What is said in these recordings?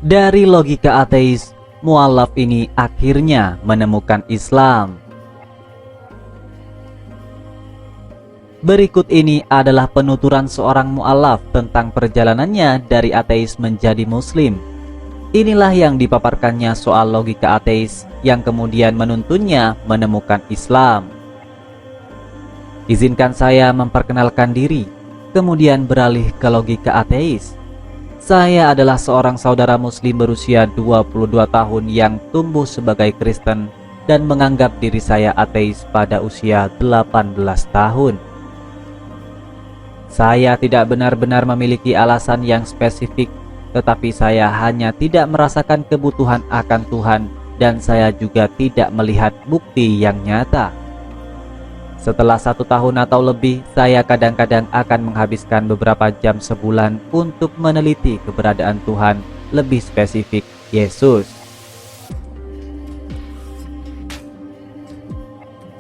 Dari logika ateis, mualaf ini akhirnya menemukan Islam. Berikut ini adalah penuturan seorang mualaf tentang perjalanannya dari ateis menjadi muslim. Inilah yang dipaparkannya soal logika ateis yang kemudian menuntunnya menemukan Islam. Izinkan saya memperkenalkan diri, kemudian beralih ke logika ateis. Saya adalah seorang saudara muslim berusia 22 tahun yang tumbuh sebagai Kristen dan menganggap diri saya ateis pada usia 18 tahun. Saya tidak benar-benar memiliki alasan yang spesifik, tetapi saya hanya tidak merasakan kebutuhan akan Tuhan dan saya juga tidak melihat bukti yang nyata. Setelah 1 tahun atau lebih, saya kadang-kadang akan menghabiskan beberapa jam sebulan untuk meneliti keberadaan Tuhan, lebih spesifik Yesus.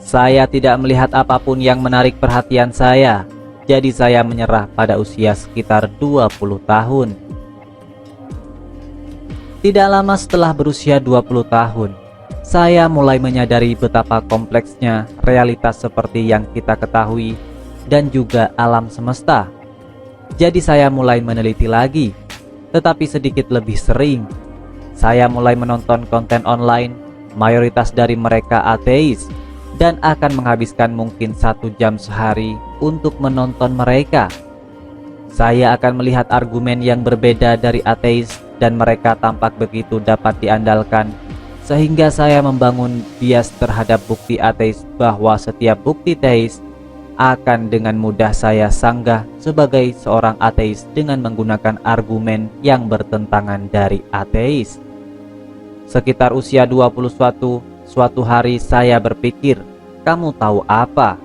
Saya tidak melihat apapun yang menarik perhatian saya, jadi saya menyerah pada usia sekitar 20 tahun. Tidak lama setelah berusia 20 tahun, saya mulai menyadari betapa kompleksnya realitas seperti yang kita ketahui dan juga alam semesta. Jadi saya mulai meneliti lagi, tetapi sedikit lebih sering. Saya mulai menonton konten online, mayoritas dari mereka ateis, dan akan menghabiskan mungkin 1 jam sehari untuk menonton mereka. Saya akan melihat argumen yang berbeda dari ateis dan mereka tampak begitu dapat diandalkan, sehingga saya membangun bias terhadap bukti ateis bahwa setiap bukti teis akan dengan mudah saya sanggah sebagai seorang ateis dengan menggunakan argumen yang bertentangan dari ateis. Sekitar usia 21, suatu hari saya berpikir, kamu tahu apa?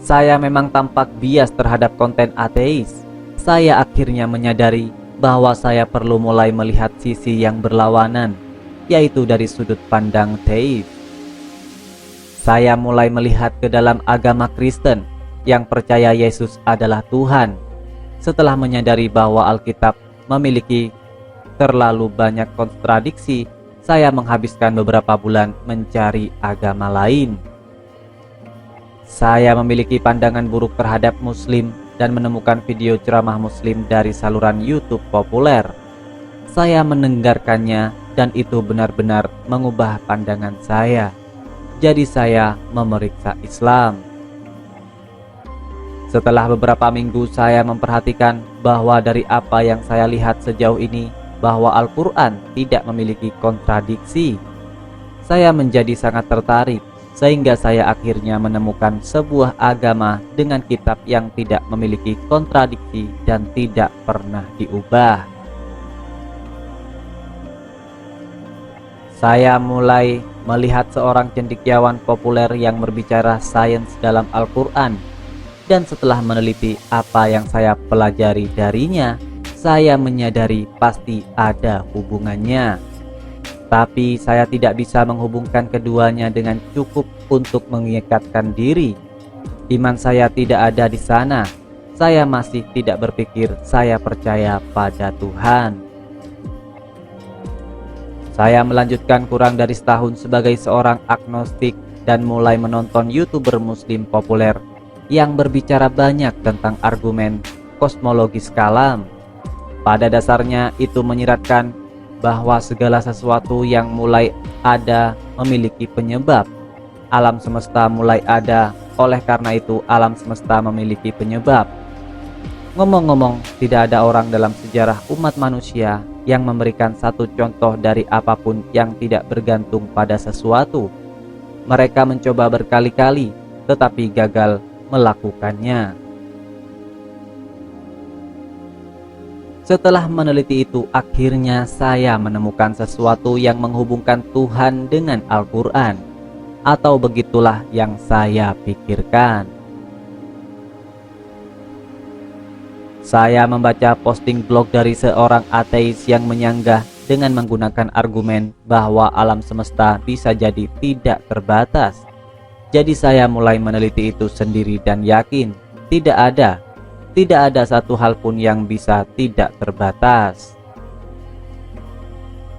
Saya memang tampak bias terhadap konten ateis. Saya akhirnya menyadari bahwa saya perlu mulai melihat sisi yang berlawanan, yaitu dari sudut pandang teis. Saya mulai melihat ke dalam agama Kristen yang percaya Yesus adalah Tuhan. Setelah menyadari bahwa Alkitab memiliki terlalu banyak kontradiksi, saya menghabiskan beberapa bulan mencari agama lain. Saya memiliki pandangan buruk terhadap Muslim dan menemukan video ceramah Muslim dari saluran YouTube populer. Saya mendengarkannya dan itu benar-benar mengubah pandangan saya. Jadi saya memeriksa Islam. Setelah beberapa minggu saya memperhatikan bahwa dari apa yang saya lihat sejauh ini, bahwa Al-Quran tidak memiliki kontradiksi. Saya menjadi sangat tertarik, sehingga saya akhirnya menemukan sebuah agama dengan kitab yang tidak memiliki kontradiksi dan tidak pernah diubah. Saya mulai melihat seorang cendekiawan populer yang berbicara sains dalam Al-Quran, dan setelah meneliti apa yang saya pelajari darinya, saya menyadari pasti ada hubungannya. Tapi saya tidak bisa menghubungkan keduanya dengan cukup untuk mengikatkan diri. Iman saya tidak ada di sana. Saya masih tidak berpikir saya percaya pada Tuhan. Saya melanjutkan kurang dari setahun sebagai seorang agnostik dan mulai menonton YouTuber Muslim populer yang berbicara banyak tentang argumen kosmologis kalam. Pada dasarnya itu menyiratkan bahwa segala sesuatu yang mulai ada memiliki penyebab. Alam semesta mulai ada, oleh karena itu alam semesta memiliki penyebab. Ngomong-ngomong, tidak ada orang dalam sejarah umat manusia yang memberikan satu contoh dari apapun yang tidak bergantung pada sesuatu. Mereka mencoba berkali-kali, tetapi gagal melakukannya. Setelah meneliti itu, akhirnya saya menemukan sesuatu yang menghubungkan Tuhan dengan Al-Quran, atau begitulah yang saya pikirkan. Saya membaca posting blog dari seorang ateis yang menyanggah dengan menggunakan argumen bahwa alam semesta bisa jadi tidak terbatas. Jadi saya mulai meneliti itu sendiri dan yakin tidak ada. Tidak ada satu hal pun yang bisa tidak terbatas.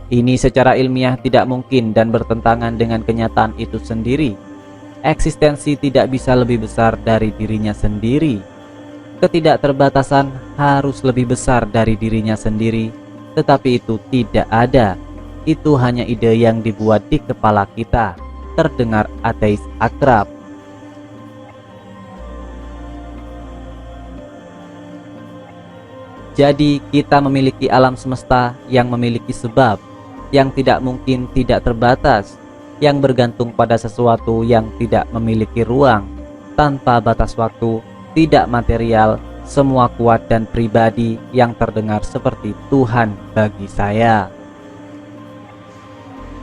Ini secara ilmiah tidak mungkin dan bertentangan dengan kenyataan itu sendiri. Eksistensi tidak bisa lebih besar dari dirinya sendiri. Ketidakterbatasan harus lebih besar dari dirinya sendiri, tetapi itu tidak ada. Itu hanya ide yang dibuat di kepala kita. Terdengar ateis akrab. Jadi kita memiliki alam semesta yang memiliki sebab, yang tidak mungkin tidak terbatas, yang bergantung pada sesuatu yang tidak memiliki ruang, tanpa batas waktu, tidak material, semua kuat dan pribadi yang terdengar seperti Tuhan bagi saya.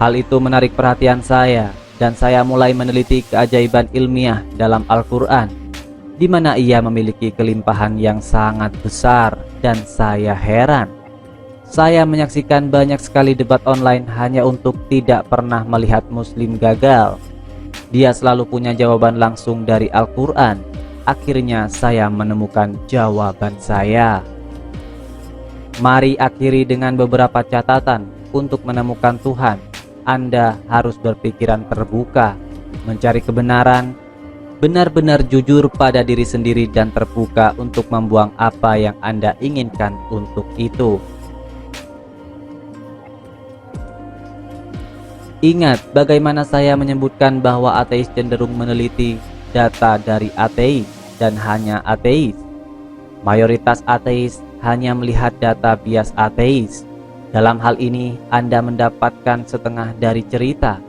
Hal itu menarik perhatian saya, dan saya mulai meneliti keajaiban ilmiah dalam Al-Quran, di mana ia memiliki kelimpahan yang sangat besar, dan saya heran. Saya menyaksikan banyak sekali debat online hanya untuk tidak pernah melihat Muslim gagal. Dia selalu punya jawaban langsung dari Al-Quran. Akhirnya saya menemukan jawaban saya. Mari akhiri dengan beberapa catatan untuk menemukan Tuhan. Anda harus berpikiran terbuka, mencari kebenaran, benar-benar jujur pada diri sendiri dan terbuka untuk membuang apa yang Anda inginkan untuk itu. Ingat bagaimana saya menyebutkan bahwa ateis cenderung meneliti data dari ateis dan hanya ateis. Mayoritas ateis hanya melihat data bias ateis. Dalam hal ini Anda mendapatkan setengah dari cerita.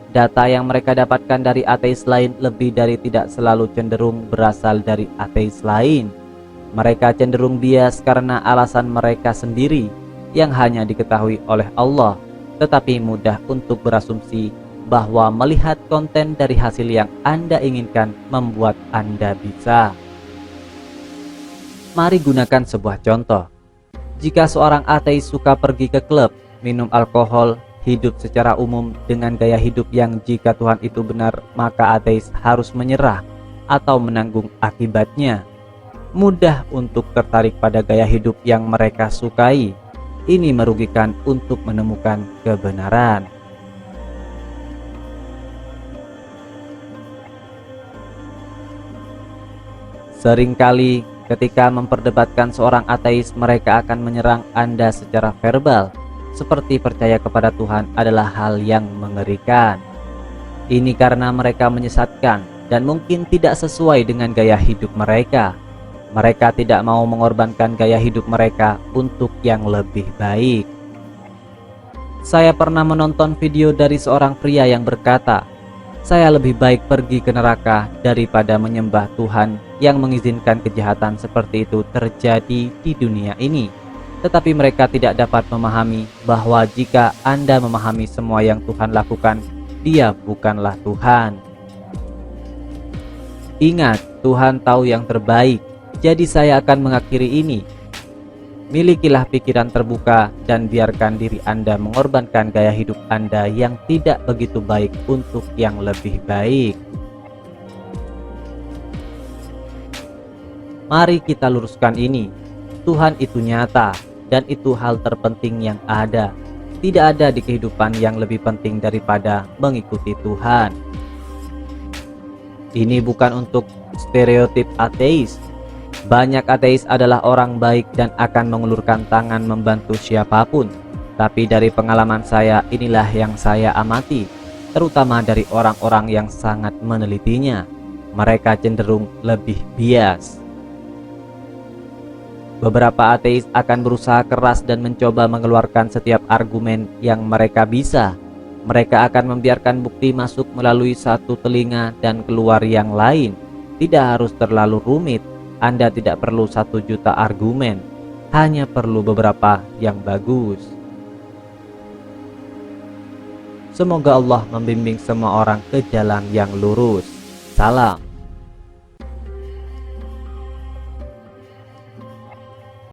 Data yang mereka dapatkan dari ateis lain lebih dari tidak selalu cenderung berasal dari ateis lain. Mereka cenderung bias karena alasan mereka sendiri yang hanya diketahui oleh Allah, tetapi mudah untuk berasumsi bahwa melihat konten dari hasil yang Anda inginkan membuat Anda bisa. Mari gunakan sebuah contoh. Jika seorang ateis suka pergi ke klub, minum alkohol, hidup secara umum dengan gaya hidup yang jika Tuhan itu benar, maka ateis harus menyerah atau menanggung akibatnya. Mudah untuk tertarik pada gaya hidup yang mereka sukai. Ini merugikan untuk menemukan kebenaran. Seringkali ketika memperdebatkan seorang ateis, mereka akan menyerang Anda secara verbal, seperti percaya kepada Tuhan adalah hal yang mengerikan. Ini karena mereka menyesatkan dan mungkin tidak sesuai dengan gaya hidup mereka. Mereka tidak mau mengorbankan gaya hidup mereka untuk yang lebih baik. Saya pernah menonton video dari seorang pria yang berkata, "Saya lebih baik pergi ke neraka daripada menyembah Tuhan yang mengizinkan kejahatan seperti itu terjadi di dunia ini." Tetapi mereka tidak dapat memahami bahwa jika Anda memahami semua yang Tuhan lakukan, Dia bukanlah Tuhan. Ingat, Tuhan tahu yang terbaik. Jadi saya akan mengakhiri ini. Milikilah pikiran terbuka dan biarkan diri Anda mengorbankan gaya hidup Anda yang tidak begitu baik untuk yang lebih baik. Mari kita luruskan ini. Tuhan itu nyata, dan itu hal terpenting yang ada. Tidak ada di kehidupan yang lebih penting daripada mengikuti Tuhan. Ini bukan untuk stereotip ateis. Banyak ateis adalah orang baik dan akan mengulurkan tangan membantu siapapun. Tapi dari pengalaman saya, inilah yang saya amati, terutama dari orang-orang yang sangat menelitinya. Mereka cenderung lebih bias. Beberapa ateis akan berusaha keras dan mencoba mengeluarkan setiap argumen yang mereka bisa. Mereka akan membiarkan bukti masuk melalui satu telinga dan keluar yang lain. Tidak harus terlalu rumit. Anda tidak perlu 1 juta argumen. Hanya perlu beberapa yang bagus. Semoga Allah membimbing semua orang ke jalan yang lurus. Salam.